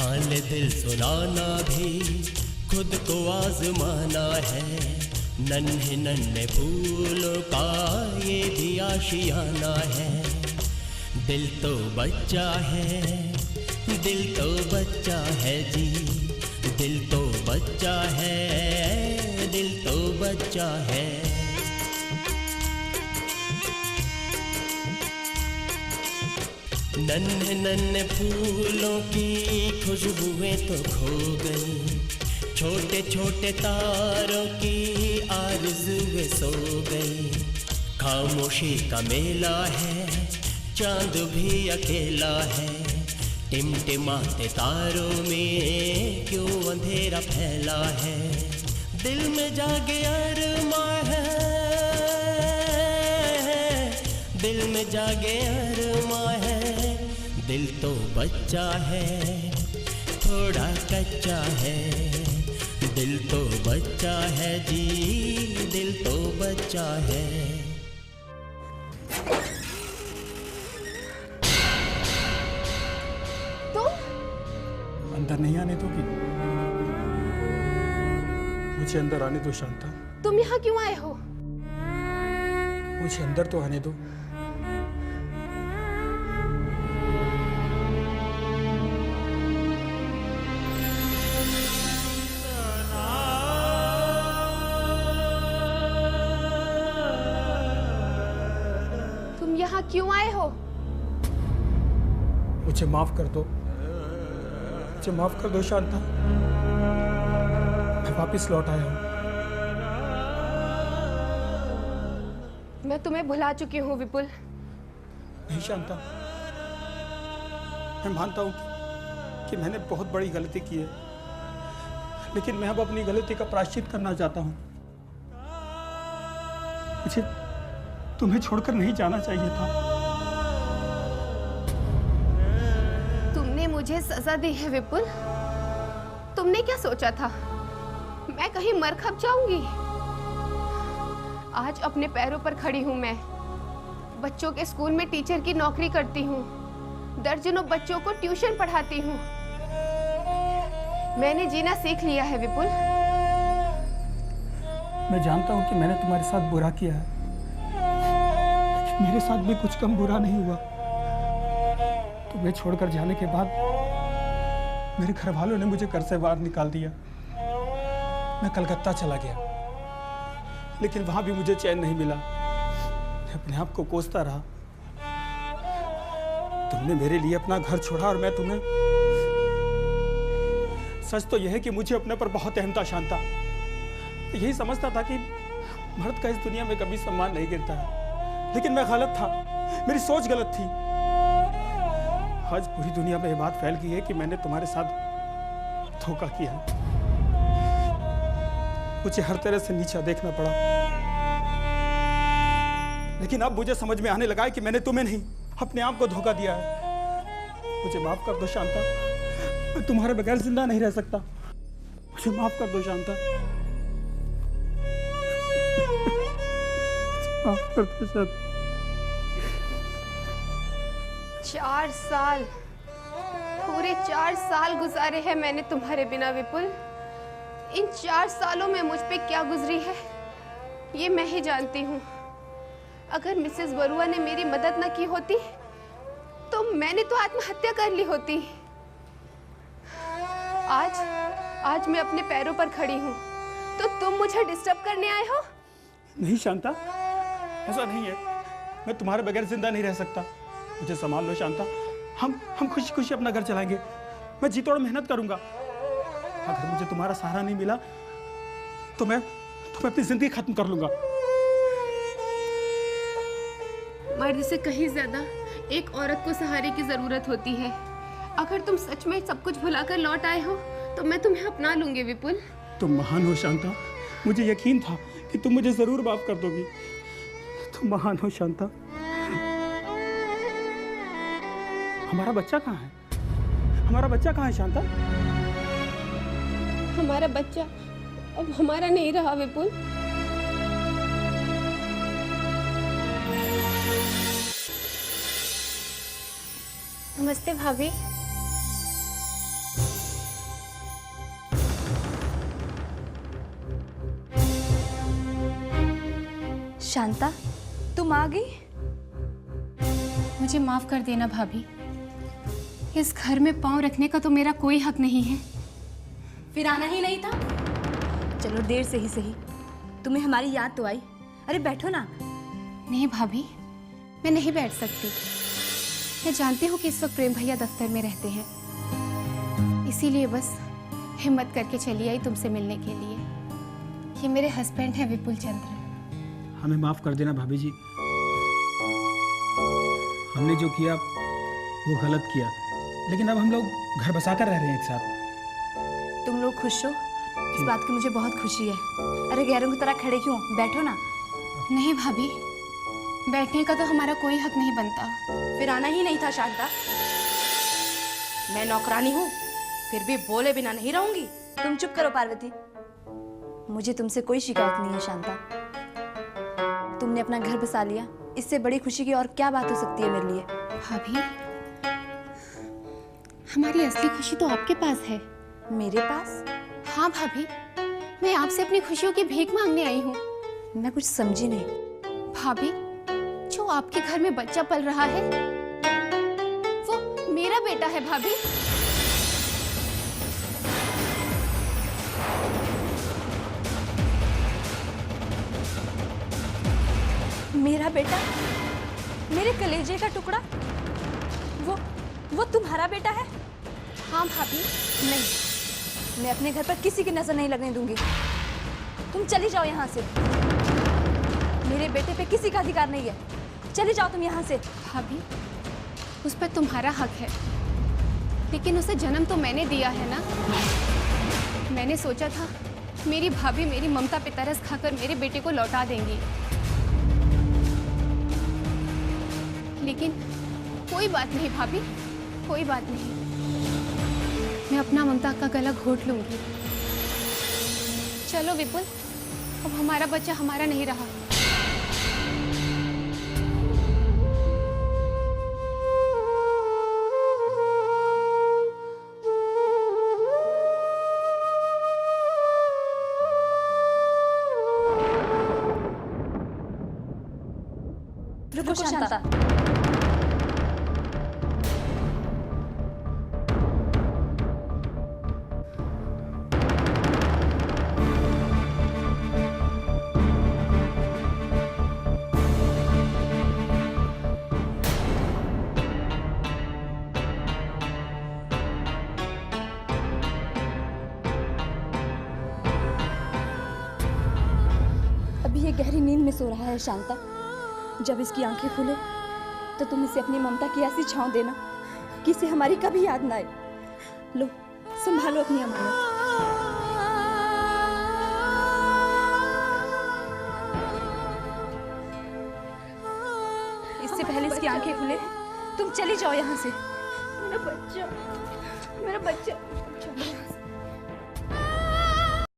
हाल दिल सुनाना भी खुद को आजमाना है। नन्हे नन्हे फूलों का ये भी आशियाना है। दिल तो बच्चा है, दिल तो बच्चा है जी। दिल तो बच्चा है, दिल तो बच्चा है। नन्हे नन्हे फूलों की खुशबुएं तो खो गई। छोटे छोटे तारों की आरज़ुएं सो गई। खामोशी का मेला है, चांद भी अकेला है। टिमटिमाते तारों में क्यों अंधेरा फैला है। दिल में जागे अरमां है, दिल में जागे अरमां है। दिल तो बच्चा है, थोड़ा कच्चा है। दिल तो बच्चा है जी, दिल तो बच्चा है। अंदर नहीं आने दोगी? मुझे अंदर आने दो शांता। तुम यहाँ क्यों आए हो? मुझे अंदर तो आने दो। तुम यहाँ क्यों आए हो? मुझे माफ कर दो, मुझे माफ कर दो शांता। मैं वापस लौट आया हूँ। मैं तुम्हें भुला चुकी हूँ विपुल। नहीं शांता, मैं मानता हूँ कि मैंने बहुत बड़ी गलती की है, लेकिन मैं अब अपनी गलती का प्रायश्चित करना चाहता हूँ। मुझे तुम्हें छोड़कर नहीं जाना चाहिए था। तुमने मुझे सजा दी है विपुल। तुमने क्या सोचा था मैं कहीं मर खप जाऊंगी? आज अपने पैरों पर खड़ी हूं मैं। बच्चों के स्कूल में टीचर की नौकरी करती हूँ। दर्जनों बच्चों को ट्यूशन पढ़ाती हूँ। मैंने जीना सीख लिया है विपुल। मैं जानता हूँ कि मैंने तुम्हारे साथ बुरा किया है, लेकिन मेरे साथ भी कुछ कम बुरा नहीं हुआ। तुम्हें छोड़कर जाने के बाद मेरे घर वालों ने मुझे घर से बाहर निकाल दिया। मैं कलकत्ता चला गया, लेकिन वहां भी मुझे चैन नहीं मिला। मैं अपने आप को कोसता रहा। तुमने मेरे लिए अपना घर छोड़ा और मैं तुम्हें। सच तो यह है कि मुझे अपने पर बहुत अहम था शांता। यही समझता था कि मर्द का इस दुनिया में कभी सम्मान नहीं गिरता है, लेकिन मैं गलत था। मेरी सोच गलत थी। आज पूरी दुनिया में यह बात फैल गई है कि मैंने तुम्हारे साथ धोखा किया। मुझे हर तरह से नीचा देखना पड़ा, लेकिन अब मुझे समझ में आने लगा है कि मैंने तुम्हें नहीं, अपने आप को धोखा दिया है। मुझे माफ कर दो शांता। मैं तुम्हारे बगैर जिंदा नहीं रह सकता। मुझे माफ कर दो शांता। माफ कर दो शांता। 4 साल, पूरे 4 साल गुजारे हैं मैंने तुम्हारे बिना विपुल। इन 4 सालों में मुझ पे क्या गुजरी है ये मैं ही जानती हूँ। अगर मिसेस बरुआ ने मेरी मदद न की होती तो मैंने तो आत्महत्या कर ली होती। आज मैं अपने पैरों पर खड़ी हूँ तो तुम मुझे डिस्टर्ब करने आए हो? नहीं शांता, ऐसा नहीं है। मैं तुम्हारे बगैर जिंदा नहीं रह सकता। मुझे संभाल लो शांता। हम खुशी खुशी अपना घर चलाएंगे। मैं जी तोड़ मेहनत करूंगा। अगर मुझे तुम्हारा सहारा नहीं मिला तो मैं अपनी जिंदगी खत्म कर लूंगा। मर्द से कहीं ज्यादा एक औरत को सहारे की जरूरत होती है। अगर तुम सच में सब कुछ भुलाकर लौट आए हो तो मैं तुम्हें अपना लूंगी विपुल। तुम महान हो शांता। मुझे यकीन था कि तुम मुझे जरूर माफ कर दोगी। तुम महान हो शांता। हमारा बच्चा कहाँ है? हमारा बच्चा कहाँ है शांता? हमारा बच्चा अब हमारा नहीं रहा विपुल। नमस्ते भाभी। शांता, तुम आ गई? मुझे माफ कर देना भाभी, इस घर में पांव रखने का तो मेरा कोई हक नहीं है। फिर आना ही नहीं था? चलो देर से ही सही, तुम्हें हमारी याद तो आई। अरे बैठो ना। नहीं भाभी, मैं नहीं बैठ सकती। मैं जानती हूँ कि इस वक्त प्रेम भैया दफ्तर में रहते हैं, इसीलिए बस हिम्मत करके चली आई तुमसे मिलने के लिए। ये मेरे हस्बैंड हैं विपुल चंद्र। हमें माफ़ कर देना भाभी जी, हमने जो किया वो गलत किया, लेकिन अब हम लोग घर बसा कर रह रहे हैं एक साथ। तुम लोग खुश हो, इस बात की मुझे बहुत खुशी है। अरे गैरों की तरह खड़े क्यों, बैठो ना। नहीं भाभी, बैठने का तो हमारा कोई हक नहीं बनता। फिर आना ही नहीं था शांता। मैं नौकरानी हूँ, फिर भी बोले बिना नहीं रहूंगी। तुम चुप करो पार्वती, मुझे तुमसे कोई शिकायत नहीं है शांता। तुमने अपना घर बसा लिया, इससे बड़ी खुशी की और क्या बात हो सकती है मेरे लिए। भाभी, हमारी असली खुशी तो आपके पास है। मेरे पास? हाँ भाभी, मैं आपसे अपनी खुशियों की भीख मांगने आई हूँ। मैं कुछ समझी नहीं। भाभी, जो आपके घर में बच्चा पल रहा है वो मेरा बेटा है भाभी। मेरा बेटा? मेरे कलेजे का टुकड़ा? वो तुम्हारा बेटा है? हाँ भाभी। नहीं, मैं अपने घर पर किसी की नजर नहीं लगने दूंगी। तुम चली जाओ यहाँ से। मेरे बेटे पे किसी का अधिकार नहीं है। चली जाओ तुम यहाँ से। भाभी, उस पर तुम्हारा हक है, लेकिन उसे जन्म तो मैंने दिया है ना। मैंने सोचा था मेरी भाभी मेरी ममता पे तरस खाकर मेरे बेटे को लौटा देंगी, लेकिन कोई बात नहीं भाभी, कोई बात नहीं। मैं अपना ममता का गला घोट लूंगी। चलो विपुल, अब हमारा बच्चा हमारा नहीं रहा। रुको शांता। अभी ये गहरी नींद में सो रहा है शांता। जब इसकी आंखें खुले तो तुम इसे अपनी ममता की ऐसी छांव देना कि इसे हमारी कभी याद ना आए। लो, संभालो अपनी अमानत। इससे पहले इसकी आंखें खुले तुम चली जाओ यहाँ से। मेरा बच्चा, मेरा बच्चा।